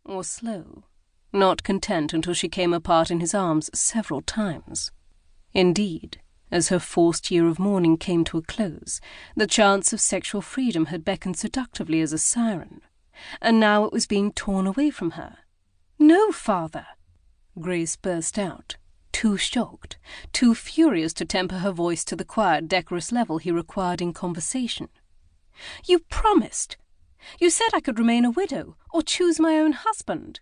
or slow, not content until she came apart in his arms several times. Indeed, as her forced year of mourning came to a close, the chance of sexual freedom had beckoned seductively as a siren, and now it was being torn away from her. "No, father!" Grace burst out, too shocked, too furious to temper her voice to the quiet, decorous level he required in conversation. "You promised! You said I could remain a widow, or choose my own husband."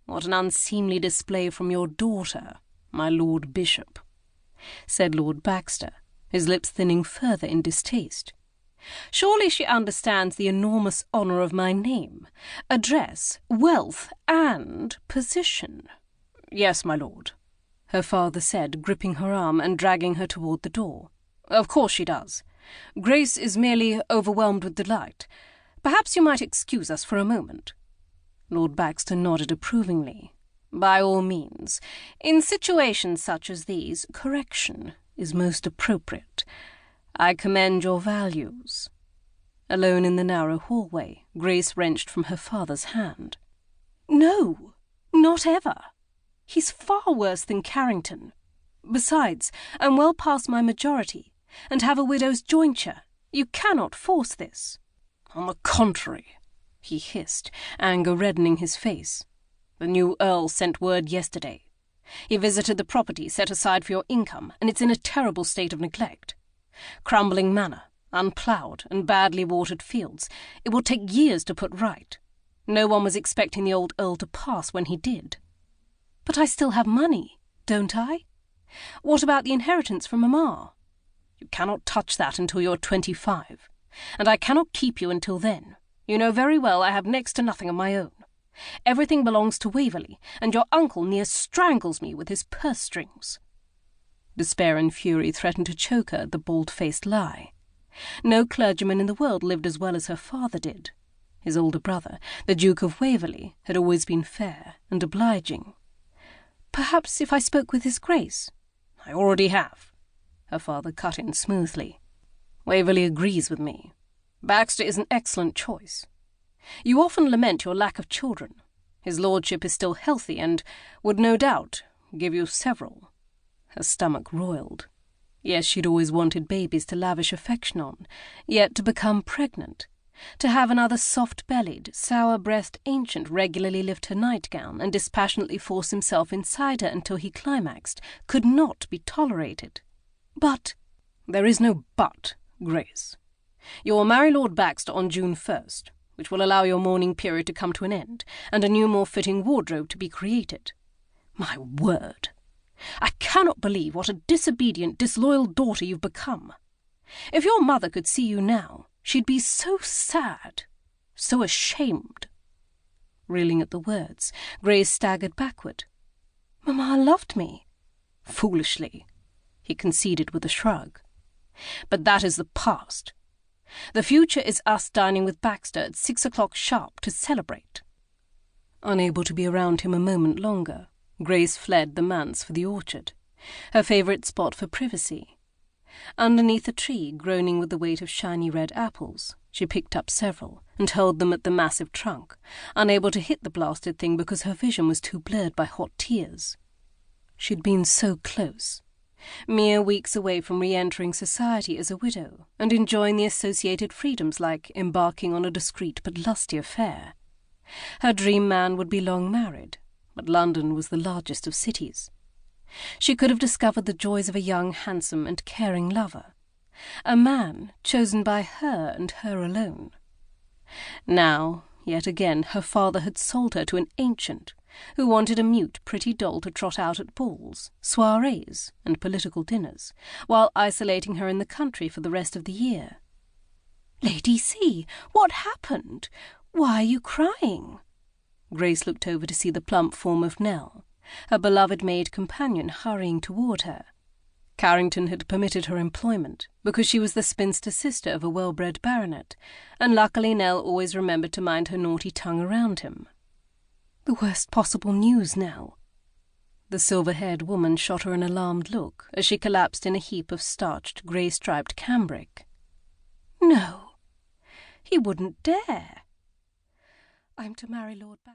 "What an unseemly display from your daughter, my Lord Bishop," said Lord Baxter, his lips thinning further in distaste. "Surely she understands the enormous honour of my name, address, wealth, and position." "Yes, my lord," her father said, gripping her arm and dragging her toward the door. "Of course she does. Grace is merely overwhelmed with delight. Perhaps you might excuse us for a moment." Lord Baxter nodded approvingly. "By all means. In situations such as these, correction is most appropriate. I commend your values." Alone in the narrow hallway, Grace wrenched from her father's hand. "No, not ever. He's far worse than Carrington. Besides, I'm well past my majority, and have a widow's jointure. You cannot force this." "On the contrary," he hissed, anger reddening his face. "The new Earl sent word yesterday. He visited the property set aside for your income, and it's in a terrible state of neglect. Crumbling manor, unploughed, and badly watered fields. It will take years to put right. No one was expecting the old Earl to pass when he did." "But I still have money, don't I? What about the inheritance from Mamma?" "You cannot touch that until you're 25, and I cannot keep you until then. You know very well I have next to nothing of my own. Everything belongs to Waverley, and your uncle near strangles me with his purse strings." Despair and fury threatened to choke her at the bald-faced lie. No clergyman in the world lived as well as her father did. His older brother, the Duke of Waverley, had always been fair and obliging. "Perhaps if I spoke with His Grace—" "I already have," her father cut in smoothly. "Waverley agrees with me. Baxter is an excellent choice. You often lament your lack of children. His lordship is still healthy and would no doubt give you several." Her stomach roiled. Yes, she'd always wanted babies to lavish affection on, yet to become pregnant, to have another soft-bellied, sour-breathed ancient regularly lift her nightgown and dispassionately force himself inside her until he climaxed, could not be tolerated. "But—" "There is no but, Grace. You will marry Lord Baxter on June 1st, which will allow your mourning period to come to an end, and a new, more fitting wardrobe to be created. My word! I cannot believe what a disobedient, disloyal daughter you've become. If your mother could see you now, she'd be so sad, so ashamed." Reeling at the words, Grace staggered backward. "Mamma loved me." "Foolishly," he conceded with a shrug. "But that is the past. The future is us dining with Baxter at 6 o'clock sharp to celebrate." Unable to be around him a moment longer, Grace fled the manse for the orchard, her favourite spot for privacy. Underneath a tree, groaning with the weight of shiny red apples, she picked up several and held them at the massive trunk, unable to hit the blasted thing because her vision was too blurred by hot tears. She'd been so close, mere weeks away from re-entering society as a widow and enjoying the associated freedoms like embarking on a discreet but lusty affair. Her dream man would be long married, but London was the largest of cities. She could have discovered the joys of a young, handsome, and caring lover, a man chosen by her and her alone. Now, yet again, her father had sold her to an ancient who wanted a mute, pretty doll to trot out at balls, soirees, and political dinners, while isolating her in the country for the rest of the year. "Lady C, what happened? Why are you crying?" Grace looked over to see the plump form of Nell, her beloved maid companion, hurrying toward her. Carrington had permitted her employment because she was the spinster sister of a well-bred baronet, and luckily Nell always remembered to mind her naughty tongue around him. "The worst possible news, Nell." The silver-haired woman shot her an alarmed look as she collapsed in a heap of starched, grey-striped cambric. "No, he wouldn't dare. I'm to marry Lord Baxter."